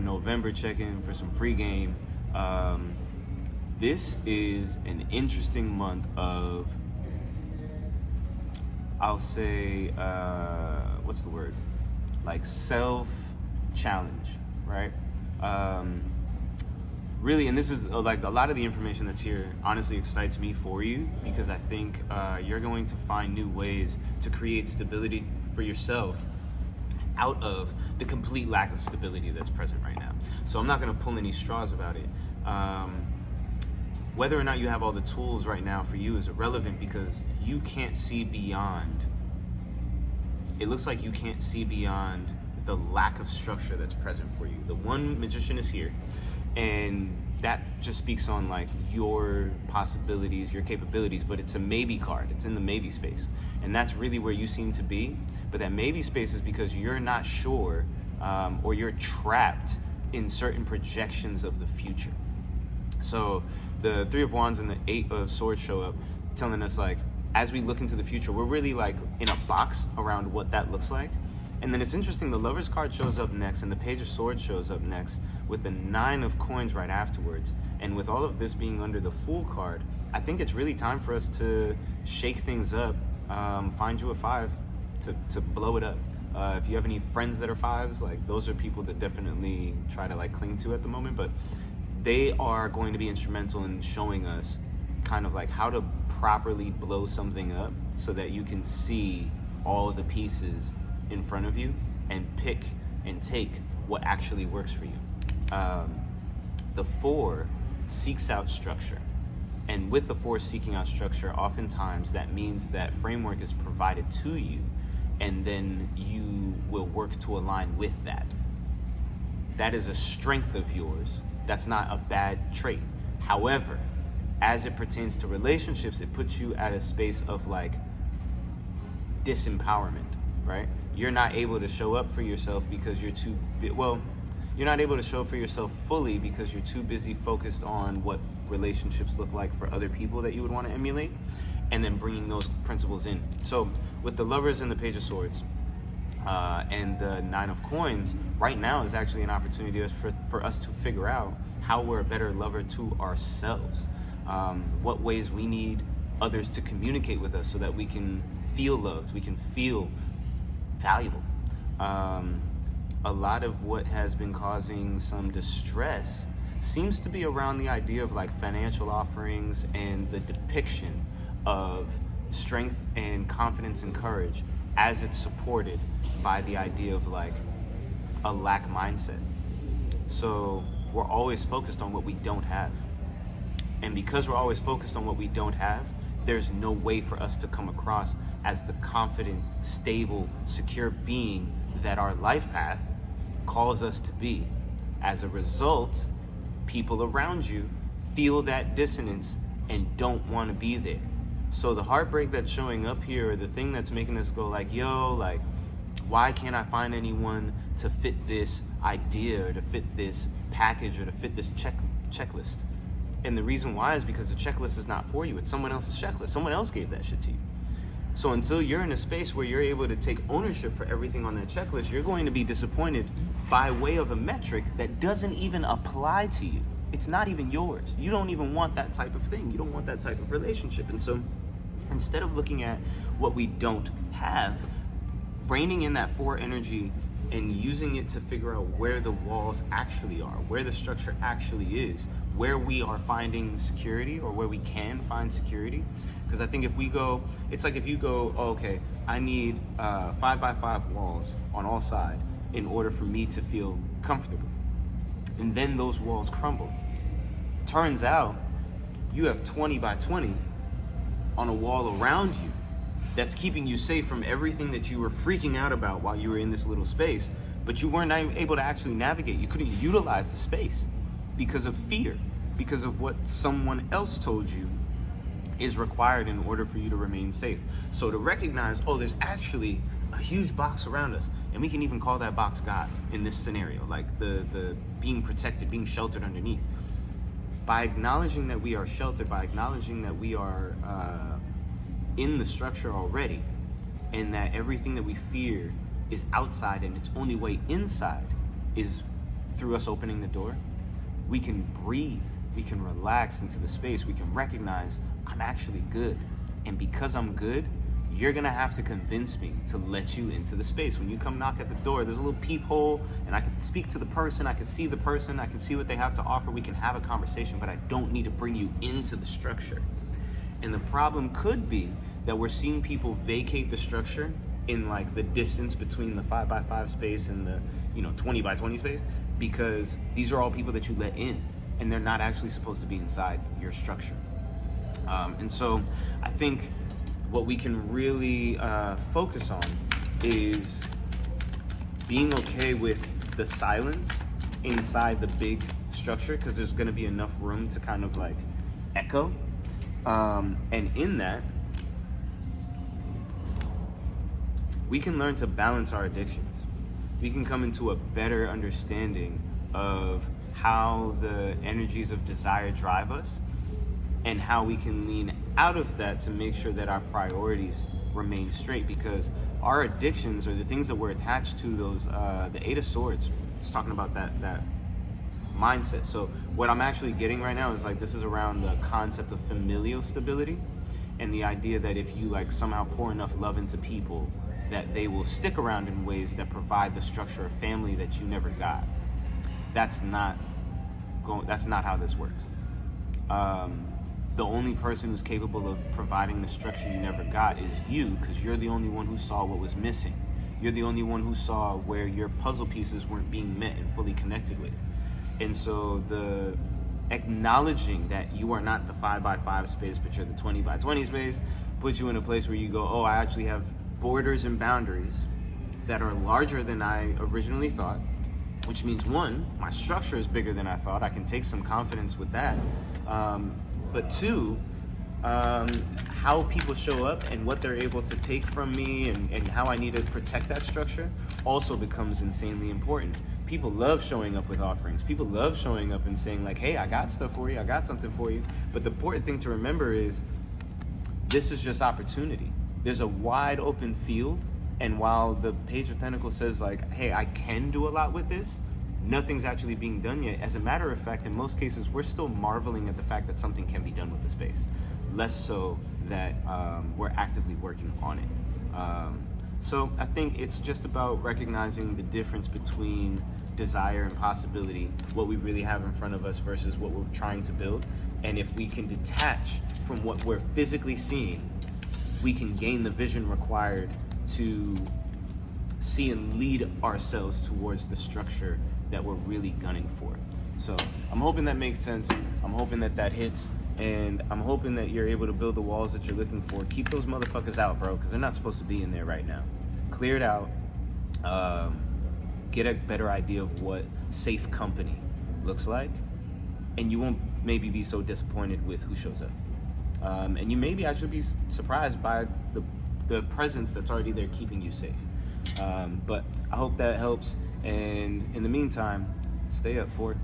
a November check-in for some free game. This is an interesting month of, I'll say, what's the word? Like self-challenge, right? Really, and this is like a lot of the information that's here honestly excites me for you, because I think you're going to find new ways to create stability for yourself out of the complete lack of stability that's present right now. So I'm not going to pull any straws about it. Whether or not you have all the tools right now for you is irrelevant, because you can't see beyond. It looks like you can't see beyond the lack of structure that's present for you. The one magician is here, and that just speaks on like your possibilities, your capabilities, but it's a maybe card. It's in the maybe space. And that's really where you seem to be. But that maybe space is because you're not sure, or you're trapped in certain projections of the future. So the Three of Wands and the Eight of Swords show up, telling us like, as we look into the future, we're really like in a box around what that looks like. And then it's interesting, the Lover's card shows up next, and the Page of Swords shows up next, with the Nine of Coins right afterwards. And with all of this being under the Fool card, I think it's really time for us to shake things up, find you a five to blow it up. If you have any friends that are fives, like those are people that definitely try to like cling to at the moment, but they are going to be instrumental in showing us kind of like how to properly blow something up so that you can see all the pieces in front of you and pick and take what actually works for you. The Four seeks out structure. And with the Four seeking out structure, oftentimes that means that framework is provided to you, and then you will work to align with that. That is a strength of yours. That's not a bad trait. However, as it pertains to relationships, it puts you at a space of like disempowerment, right? You're not able to show up for yourself because you're too, you're not able to show up for yourself fully because you're too busy focused on what relationships look like for other people that you would want to emulate, and then bringing those principles in. So with the Lovers and the Page of Swords, and the Nine of Coins, right now is actually an opportunity for us to figure out how we're a better lover to ourselves. What ways we need others to communicate with us so that we can feel loved, we can feel valuable. A lot of what has been causing some distress seems to be around the idea of like financial offerings and the depiction of strength and confidence and courage as it's supported by the idea of like a lack mindset. So we're always focused on what we don't have. And because we're always focused on what we don't have, there's no way for us to come across as the confident, stable, secure being that our life path calls us to be. As a result, people around you feel that dissonance and don't want to be there. So the heartbreak that's showing up here, or the thing that's making us go like, yo, like, why can't I find anyone to fit this idea, or to fit this package, or to fit this checklist? And the reason why is because the checklist is not for you. It's someone else's checklist. Someone else gave that shit to you. So until you're in a space where you're able to take ownership for everything on that checklist, you're going to be disappointed by way of a metric that doesn't even apply to you. It's not even yours. You don't even want that type of thing. You don't want that type of relationship. And so instead of looking at what we don't have, reining in that Four energy and using it to figure out where the walls actually are, where the structure actually is, where we are finding security, or where we can find security. Because I think if we go, it's like if you go, oh, okay, I need 5x5 walls on all sides in order for me to feel comfortable. And then those walls crumble. Turns out you have 20x20 on a wall around you that's keeping you safe from everything that you were freaking out about while you were in this little space, but you weren't able to actually navigate. You couldn't utilize the space because of fear, because of what someone else told you is required in order for you to remain safe. So to recognize, oh, there's actually a huge box around us, and we can even call that box God in this scenario, like the being protected, being sheltered underneath. By acknowledging that we are sheltered, by acknowledging that we are in the structure already, and that everything that we fear is outside and its only way inside is through us opening the door, we can breathe, we can relax into the space, we can recognize I'm actually good. And because I'm good, you're gonna have to convince me to let you into the space. When you come knock at the door, there's a little peephole, and I can speak to the person, I can see the person, I can see what they have to offer, we can have a conversation, but I don't need to bring you into the structure. And the problem could be that we're seeing people vacate the structure in like the distance between the 5x5 space and the 20x20 space, because these are all people that you let in, and they're not actually supposed to be inside your structure. And so I think what we can really focus on is being okay with the silence inside the big structure, because there's going to be enough room to kind of like echo. And in that, we can learn to balance our addictions. We can come into a better understanding of how the energies of desire drive us, and how we can lean out of that to make sure that our priorities remain straight, because our addictions, or the things that we're attached to, those the Eight of Swords, it's talking about that mindset. So what I'm actually getting right now is like, this is around the concept of familial stability, and the idea that if you like somehow pour enough love into people, that they will stick around in ways that provide the structure of family that you never got. That's not how this works. The only person who's capable of providing the structure you never got is you, because you're the only one who saw what was missing. You're the only one who saw where your puzzle pieces weren't being met and fully connected with. And so the acknowledging that you are not the 5x5 space, but you're the 20x20 space, puts you in a place where you go, oh, I actually have borders and boundaries that are larger than I originally thought, which means, one, my structure is bigger than I thought. I can take some confidence with that. But two, how people show up and what they're able to take from me, and how I need to protect that structure also becomes insanely important. People love showing up with offerings. People love showing up and saying like, hey, I got stuff for you, I got something for you. But the important thing to remember is this is just opportunity. There's a wide open field, and while the Page of Pentacles says like, hey, I can do a lot with this, nothing's actually being done yet. As a matter of fact, in most cases, we're still marveling at the fact that something can be done with the space, less so that we're actively working on it. So I think it's just about recognizing the difference between desire and possibility, what we really have in front of us versus what we're trying to build. And if we can detach from what we're physically seeing, we can gain the vision required to see and lead ourselves towards the structure that we're really gunning for. So I'm hoping that makes sense. I'm hoping that that hits, and I'm hoping that you're able to build the walls that you're looking for. Keep those motherfuckers out, bro, because they're not supposed to be in there right now. Clear it out. Get a better idea of what safe company looks like, and you won't maybe be so disappointed with who shows up. And you maybe actually be surprised by the presence that's already there keeping you safe. But I hope that helps. And in the meantime, stay up for it.